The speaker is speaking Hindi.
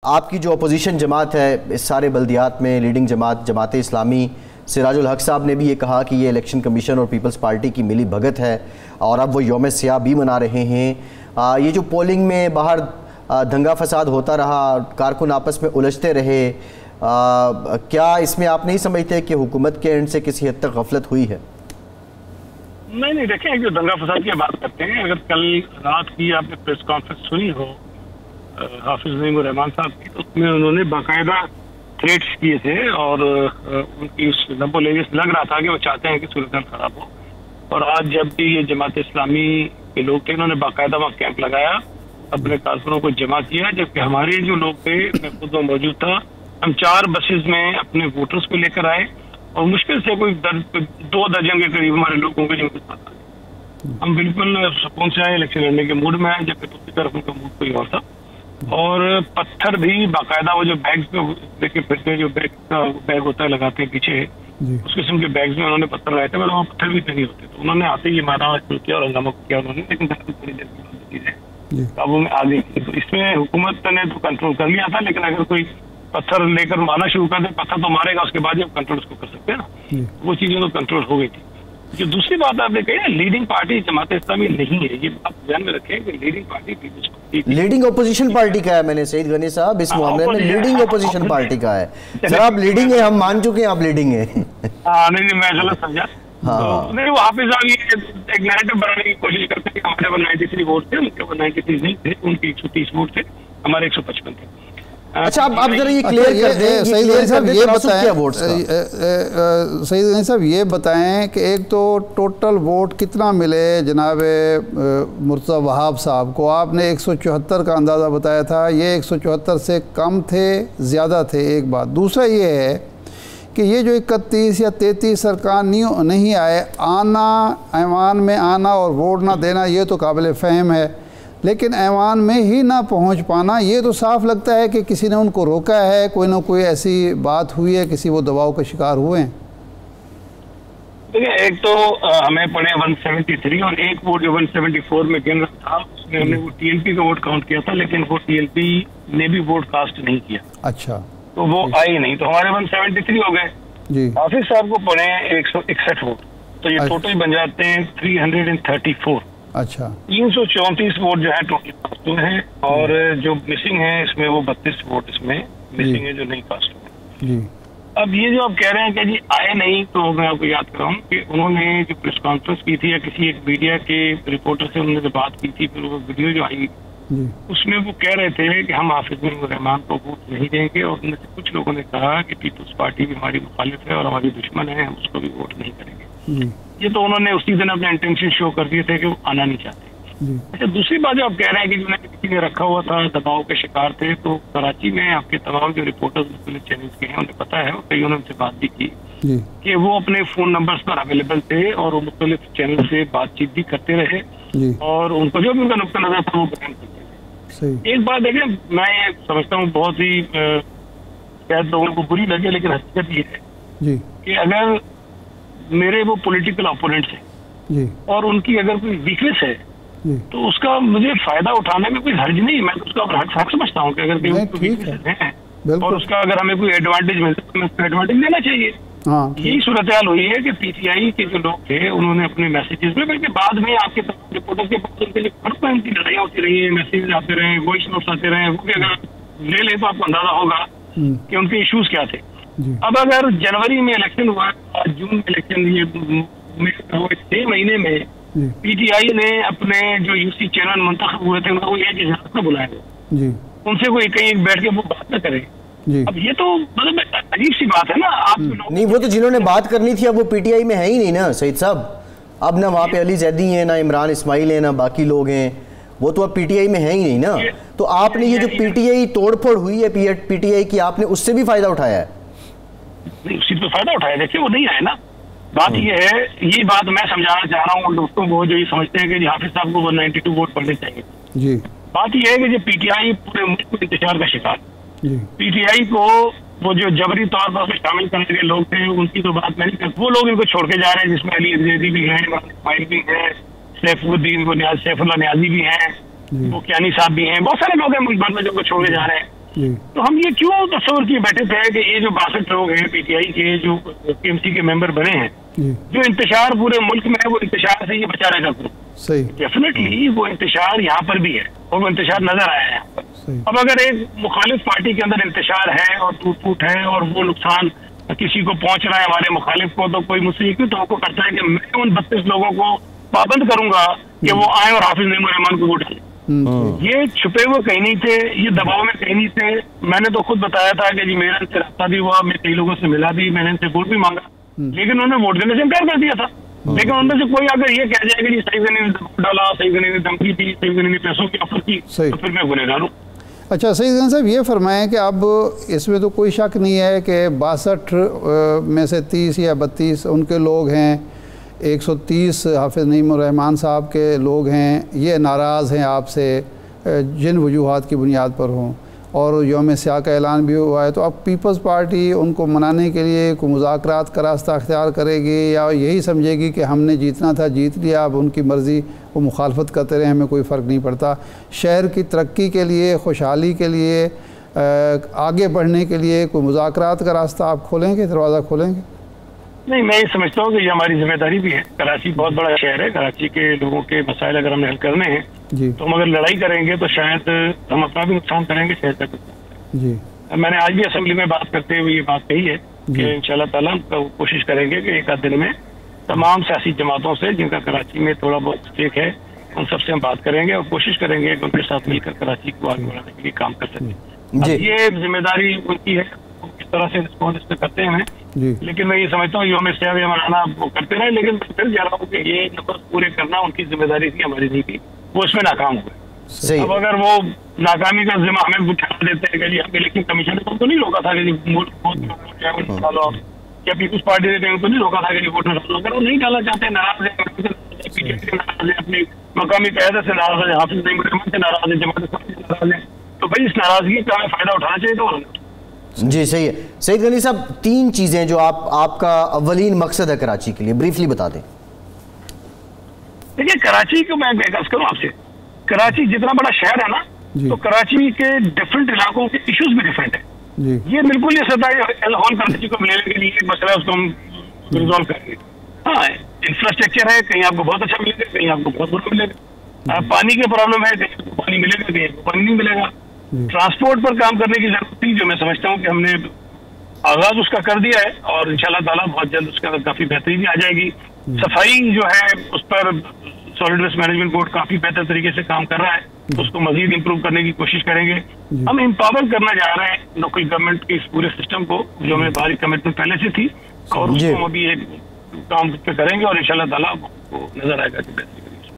आपकी जो अपोजिशन जमात है इस सारे बल्दियात में लीडिंग जमात जमात इस्लामी सिराजुल हक साहब ने भी ये कहा कि ये इलेक्शन कमीशन और पीपल्स पार्टी की मिली भगत है और अब वो यौम सियाह भी मना रहे हैं। ये जो पोलिंग में बाहर दंगा फसाद होता रहा, कारकुन आपस में उलझते रहे, क्या इसमें आप नहीं समझते कि हुकूमत के एंड से किसी हद तक गफलत हुई है? नहीं देखें, जो दंगा फसाद की बात करते हैं, अगर कल रात की आपने प्रेस कॉन्फ्रेंस सुनी हो हाफिज नईमुर रहमान साहब की, तो उसमें उन्होंने बाकायदा थ्रेट्स किए थे और उनकी उस नब्बो लेवे से लग रहा था कि वो चाहते हैं कि सूरत खराब हो। और आज जब भी ये जमात इस्लामी के लोग थे, इन्होंने बाकायदा वहाँ कैंप लगाया, अपने कारकुनों को जमा किया, जबकि हमारे जो लोग थे, मैं खुद वहाँ मौजूद था, हम 4 बसेज में अपने वोटर्स को लेकर आए और मुश्किल से कोई 2 दर्जन के करीब हमारे लोगों के जिनके साथ आए। हम बिल्कुल सुकून से आए, इलेक्शन लड़ने के मूड में आए, जबकि दूसरी तरफ उनका मूड कोई और था। और पत्थर भी बाकायदा वो जो बैग्स पे लेके फिरते हैं, जो बैग होता है लगाते हैं पीछे, उस किस्म के बैग्स में उन्होंने पत्थर लगाए थे, मगर वहाँ पत्थर भी नहीं होते, तो उन्होंने आते ही मारा शुरू किया और हंगामा किया उन्होंने, लेकिन थोड़ी देर की चीजें काबू में आ गई थी। तो इसमें हुकूमत ने तो कंट्रोल कर लिया था, लेकिन अगर कोई पत्थर लेकर मारना शुरू कर दे, पत्थर तो मारेगा, उसके बाद जब कंट्रोल उसको कर सकते हैं ना, वो चीजें तो कंट्रोल हो गई थी। जो दूसरी बात आपने कही, लीडिंग पार्टी जमात इस्लामी नहीं है, ये आप ध्यान में रखें कि leading party leading opposition party का है। मैंने सईद गनी साहब इस मामले में लीडिंग ओपोजिशन पार्टी का है। सर आप लीडिंग है, हम मान चुके हैं आप लीडिंग है। नहीं, मैं गलत समझा। तो नहीं, वो हाफिज साहब एक नैरेटिव बनाने की कोशिश करते हैं कि हमारे 193 वोट थे, उनके 193 नहीं थे, उनके 130 वोट थे, हमारे 155 थे। अच्छा, आप जरा ये क्लियर कर दें, सईद गनी साहब ये बताएं, सईद गनी साहब ये बताएं कि एक तो टोटल वोट कितना मिले जनाब मुर्तज़ा वहाब साहब को? आपने 174 का अंदाज़ा बताया था, ये 174 से कम थे, ज़्यादा थे? एक बात। दूसरा ये है कि ये जो 31 या 33 सरकार नहीं आए, आना ऐवान में आना और वोट ना देना, ये तो काबिल फ़हम है, लेकिन ऐवान में ही ना पहुंच पाना, ये तो साफ लगता है कि किसी ने उनको रोका है, कोई ना कोई ऐसी बात हुई है, किसी वो दबाव का शिकार हुए हैं। देखिए, एक तो हमें पड़े 173 और एक वोट जो 174 में गिन रहा था, उसमें हमने वो टीएलपी का वोट काउंट किया था, लेकिन वो टीएलपी ने भी वोट कास्ट नहीं किया। अच्छा, तो वो आई नहीं, तो हमारे 173 हो गए जी। हाफिज साहब को पड़े 161 वोट, तो ये टोटल बन जाते हैं 334। अच्छा, 334 वोट जो है टोटल कास्ट हुए हैं, और जो मिसिंग है इसमें वो 32 वोट इसमें मिसिंग है जो नहीं कास्ट हुए जी। अब ये जो आप कह रहे हैं कि जी आए नहीं, तो मैं आपको याद कराऊं कि उन्होंने जो प्रेस कॉन्फ्रेंस की थी या किसी एक मीडिया के रिपोर्टर से उन्होंने बात की थी, फिर वो वीडियो जो आई उसमें वो कह रहे थे कि हम हाफिज नईमुर रहमान को वोट नहीं देंगे, और उनमें से कुछ लोगों ने कहा कि पीपल्स पार्टी भी हमारी मुखालिफ है और हमारी दुश्मन है, हम उसको भी वोट नहीं करेंगे। ये तो उन्होंने उसी दिन अपने इंटेंशन शो कर दिए थे कि वो आना नहीं चाहते। अच्छा, दूसरी बात जो आप कह रहे हैं कि जिन्हें किसी ने रखा हुआ था, दबाव के शिकार थे, तो कराची में आपके तमाम जो रिपोर्टर्स मुख्तलिफ चैनल्स के हैं उन्हें पता है, और कई उन्होंने बात भी की कि वो अपने फोन नंबर्स पर अवेलेबल थे और वो मुख्तलिफ चैनल से बातचीत भी करते रहे और उनको जो भी उनका नुक्ता नजर था वो बयान करते थे। एक बात देखें, मैं ये समझता हूँ बहुत ही शायद लोगों को बुरी लगे, लेकिन हकीकत ये है कि अगर मेरे वो पॉलिटिकल ओपोनेंट्स हैं और उनकी अगर कोई वीकनेस है तो उसका मुझे फायदा उठाने में कोई हर्ज नहीं, मैं उसका हक समझता हूँ कि अगर कोई वीकनेस है और उसका अगर हमें कोई एडवांटेज मिलता है तो हमें उसका एडवांटेज लेना चाहिए। यही सूरत हाल हुई है कि पीटीआई के जो लोग थे उन्होंने अपने मैसेजेस में, बल्कि बाद में आपके रिपोर्टर के पास उनके लिए उनकी लड़ाइयाँ होती रही है, मैसेज आते रहे, वॉइस नोट्स आते रहे, वो भी अगर ले ले तो आपको अंदाजा होगा कि उनके इश्यूज क्या थे। अब अगर जनवरी में इलेक्शन हुआ, जून में इलेक्शन, ये 6 महीने में पीटीआई ने अपने जो यूसी चेयरमैन मुंतखब हुए थे उनको एक इजलास में बुलाया गया, उनसे कोई कहीं बैठ के वो बात न करे। अब ये तो मतलब अजीब सी बात है ना। आप नहीं, वो तो जिन्होंने बात करनी थी अब वो पीटीआई में है ही नहीं ना सईद साहब। अब ना वहाँ पे अली जैदी है, ना इमरान इस्माइल है, ना बाकी लोग हैं, वो तो अब पीटीआई में है ही नहीं ना। तो आपने ये जो पीटीआई तोड़फोड़ हुई है पीटीआई की, आपने उससे भी फायदा उठाया है? नहीं, उसी पे फायदा उठाया। देखिए, वो नहीं आए ना। बात ये है, ये बात मैं समझाना चाह रहा हूँ दोस्तों को जो ये समझते हैं कि हाफिज साहब को 192 वोट पड़ने चाहिए जी। बात ये है कि जो पीटीआई पूरे मुल्क में इंतजार का शिकार, पीटीआई को वो जो जबरी तौर पर शामिल करने के लोग थे उनकी तो बात नहीं करते, वो लोग इनको छोड़ के जा रहे हैं, जिसमें अली जैदी भी है, इस्माइल भी है, सैफुल्लाह न्याजी भी हैं, वो कियानी साहब भी हैं, बहुत सारे लोग हैं मुल्क भर में जो छोड़ के जा रहे हैं। तो हम ये क्यों तस्वर किए बैठे थे कि ये जो 62 लोग हैं पीटीआई के जो टीएमसी के मेंबर बने हैं, जो इंतशार पूरे मुल्क में है, वो इंतशार से ये बचा रहेगा ग्रुप। सही, डेफिनेटली वो इंतशार यहाँ पर भी है और वो इंतशार नजर आया है यहाँ पर। अब अगर एक मुखालिफ पार्टी के अंदर इंतशार है और टूट फूट है और वो नुकसान किसी को पहुंच रहा है हमारे मुखालिफ को, तो कोई मुझसे क्यों तो करता है कि मैं उन 32 लोगों को पाबंद करूंगा कि वो आए और हाफिज नईम रहमान को वोट डालें। ये छुपे हुए कहीं नहीं थे, ये दबाव में कहीं नहीं थे। मैंने तो खुद बताया था कि जी मेरा इनसे रास्ता भी हुआ, मैं कई लोगों से मिला भी, मैंने इनसे वोट भी मांगा, लेकिन उन्होंने वोट देने से इनकार कर दिया था। लेकिन उनमें से कोई अगर ये कह जाए कि जी सही गनी ने वोट डाला, सही गनी ने धमकी दी, सही गनी ने पैसों की ऑफर की, तो फिर मैं गुनहगार हूँ। अच्छा सईद गनी साहब, ये फरमाएं कि अब इसमें तो कोई शक नहीं है कि 62 में से 30 या 32 उनके लोग हैं, 130 हाफिज नईम रहमान साहब के लोग हैं, ये नाराज़ हैं आपसे जिन वजूहात की बुनियाद पर हों, और यौम स्याह का ऐलान भी हुआ है। तो अब पीपल्स पार्टी उनको मनाने के लिए कोई मुज़ाकरात का रास्ता अख्तियार करेगी या यही समझेगी कि हमने जीतना था जीत लिया, अब उनकी मर्ज़ी, वो मुखालफत करते रहे, हमें कोई फ़र्क नहीं पड़ता। शहर की तरक्की के लिए, खुशहाली के लिए, आगे बढ़ने के लिए कोई मुज़ाकरात का रास्ता आप खोलेंगे, दरवाज़ा खोलेंगे? नहीं, मैं ये समझता हूँ कि ये हमारी जिम्मेदारी भी है। कराची बहुत बड़ा शहर है, कराची के लोगों के मसाइल अगर हमने हल करने हैं तो हम अगर लड़ाई करेंगे तो शायद हम अपना भी नुकसान करेंगे, शहर का जी। मैंने आज भी असेंबली में बात करते हुए ये बात कही है कि इंशाल्लाह ताला हम कोशिश करेंगे कि एक आध दिन में तमाम सियासी जमातों से जिनका कराची में थोड़ा बहुत स्टेक है, उन सबसे हम बात करेंगे और कोशिश करेंगे कि उनके साथ मिलकर कराची को आगे बढ़ाने के लिए काम कर सकें। ये जिम्मेदारी उनकी है, किस तरह से रिस्पॉन्स इस पे करते हैं। लेकिन मैं ये समझता हूँ यौम स्याह मनाना वो करते रहे, लेकिन फिर कह रहा हूँ कि ये नंबर पूरे करना उनकी जिम्मेदारी थी, हमारी नहीं थी, वो इसमें नाकाम हुए। अब अगर वो नाकामी का जिम्मा हमें उठा देते हैं कि जी हम इलेक्शन कमीशन ने तो नहीं रोका था कि डालो, क्या पीपल्स पार्टी ने तो नहीं रोका था कि वोट डालो, अगर वो नहीं डालना चाहते, नाराज है, अपनी मकामी क़यादत से नाराज है, हाफिज नईम रहमान से नाराज है, जमात इस्लामी से नाराज है, तो भाई इस नाराजगी का हमें फायदा उठाना चाहिए। तो जी सही है। सईद गनी साहब, 3 चीज़ें जो आपका अव्वलीन मकसद है कराची के लिए, ब्रीफली बता दें। देखिए, कराची को मैं अर्ज करूँ आपसे, कराची जितना बड़ा शहर है ना, तो कराची के डिफरेंट इलाकों के इश्यूज भी डिफरेंट है। ये बिल्कुल ये सदा होल कराची को मिलने के लिए एक मसला है, उसको हम रिजॉल्व करेंगे। हाँ, इंफ्रास्ट्रक्चर है, कहीं आपको बहुत अच्छा मिलेगा, कहीं आपको बहुत बुरा मिलेगा। पानी की प्रॉब्लम है, कहीं आपको पानी मिलेगा, कहीं आपको पानी नहीं मिलेगा। ट्रांसपोर्ट पर काम करने की जरूरत थी, जो मैं समझता हूँ कि हमने आगाज उसका कर दिया है और इंशाल्लाह ताला बहुत जल्द उसके अंदर काफी बेहतरी भी आ जाएगी। सफाई जो है उस पर सॉलिड वेस्ट मैनेजमेंट बोर्ड काफी बेहतर तरीके से काम कर रहा है, तो उसको मजीद इम्प्रूव करने की कोशिश करेंगे। हम एम्पावर करना चाह रहे हैं लोकल गवर्नमेंट के इस पूरे सिस्टम को, जो हमें बाहरी कमिटमेंट पहले से थी, और उसको अभी एक काम पे करेंगे और इंशाल्लाह ताला नजर आएगा कि बेहतरी।